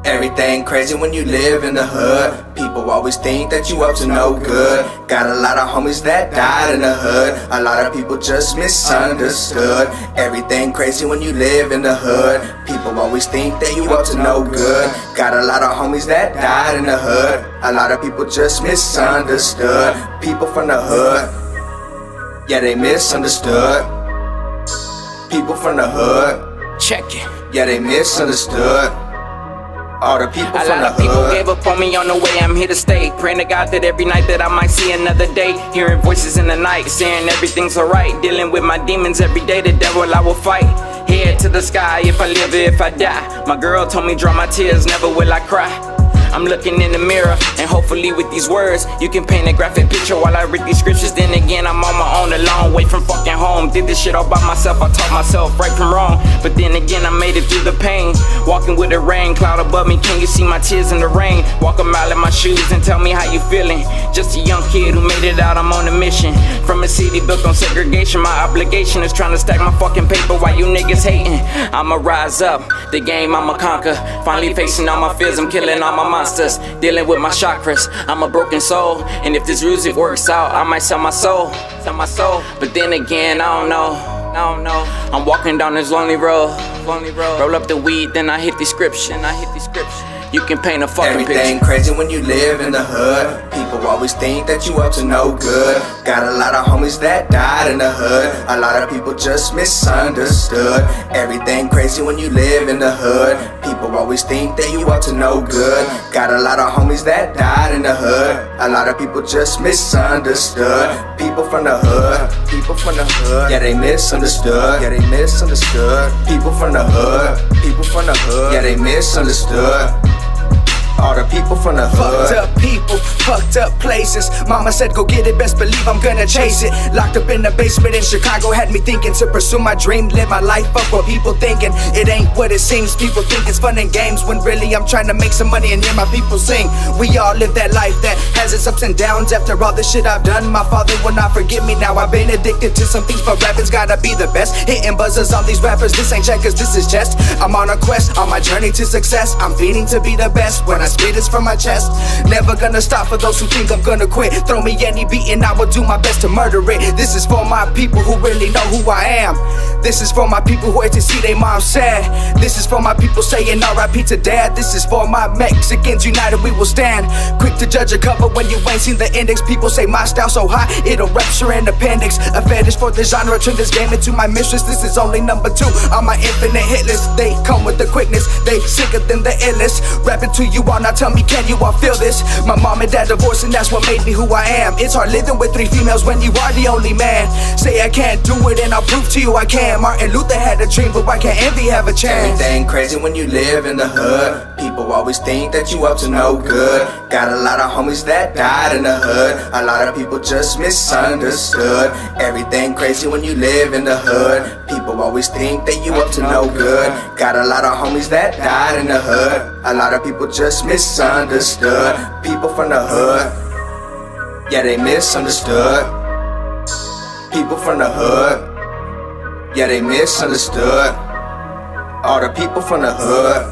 Everything crazy when you live in the hood. People always think that you up to no good. Got a lot of homies that died in the hood. A lot of people just misunderstood. Everything crazy when you live in the hood. People always think that you up to no good. Got a lot of homies that died in the hood. A lot of people just misunderstood. People from the hood, yeah, they misunderstood. People from the hood, check it, yeah, they misunderstood. All the people a from lot the of people hood gave up on me on the way, I'm here to stay. Praying to God that every night that I might see another day. Hearing voices in the night saying everything's alright. Dealing with my demons every day, the devil I will fight. Head to the sky, if I live or if I die. My girl told me dry my tears, never will I cry. I'm looking in the mirror, and hopefully with these words you can paint a graphic picture while I read these scriptures. Then again, I'm on my own, a long way from fucking home. Did this shit all by myself, I taught myself right from wrong. But then again, I made it through the pain. Walking with a rain cloud above me, can you see my tears in the rain? Walk a mile in my shoes and tell me how you feeling. Just a young kid who made it out, I'm on a mission. From a city built on segregation, my obligation is trying to stack my fucking paper while you niggas hating. I'ma rise up, the game I'ma conquer. Finally facing all my fears, I'm killing all my monsters. Dealing with my chakras, I'm a broken soul. And if this music works out, I might sell my soul. But then again, I don't know. I'm walking down this lonely road. Roll up the weed, then I hit the scripture. You can paint a fucking Everything picture. crazy when you live in the hood. People always think that you up to no good. Got a lot of homies that died in the hood. A lot of people just misunderstood. Everything crazy when you live in the hood. People always think that you up to no good. Got a lot of homies that died in the hood. A lot of people just misunderstood. People from the hood, yeah, they misunderstood. People from the hood, yeah, they misunderstood. All the people from the hood. Fucked up people, fucked up places. Mama said go get it, best believe I'm gonna chase it. Locked up in the basement in Chicago had me thinking to pursue my dream. Live my life up what people thinking. It ain't what it seems. People think it's fun and games when really I'm trying to make some money and hear my people sing. We all live that life that has its ups and downs. After all the shit I've done, my father will not forgive me now. I've been addicted to some things, but rapping's gotta be the best. Hitting buzzers on these rappers, this ain't checkers, this is jest. I'm on a quest, on my journey to success. I'm feeding to be the best. When I spit it's from my chest. Never gonna stop for those who think I'm gonna quit. Throw me any beat and I will do my best to murder it. This is for my people who really know who I am. This is for my people who hate to see their mom sad. This is for my people saying R.I.P. to dad. This is for my Mexicans united we will stand. Quick to judge a cover when you ain't seen the index. People say my style so high it'll rupture an appendix. A fetish for the genre, turn this game into my mistress. This is only number 2 on my infinite hit list. They come with the quickness, they sicker than the illest. Rapping to you all, now tell me can you all feel this? My mom and dad divorced and that's what made me who I am. It's hard living with 3 females when you are the only man. Say I can't do it and I'll prove to you I can. Martin Luther had a dream, but why can't envy have a chance? Everything crazy when you live in the hood. People always think that you up to no good. Got a lot of homies that died in the hood. A lot of people just misunderstood. Everything crazy when you live in the hood. People always think that you up to no good. Got a lot of homies that died in the hood. A lot of people just misunderstood. People from the hood, yeah, they misunderstood. People from the hood, yeah, they misunderstood. All the people from the hood,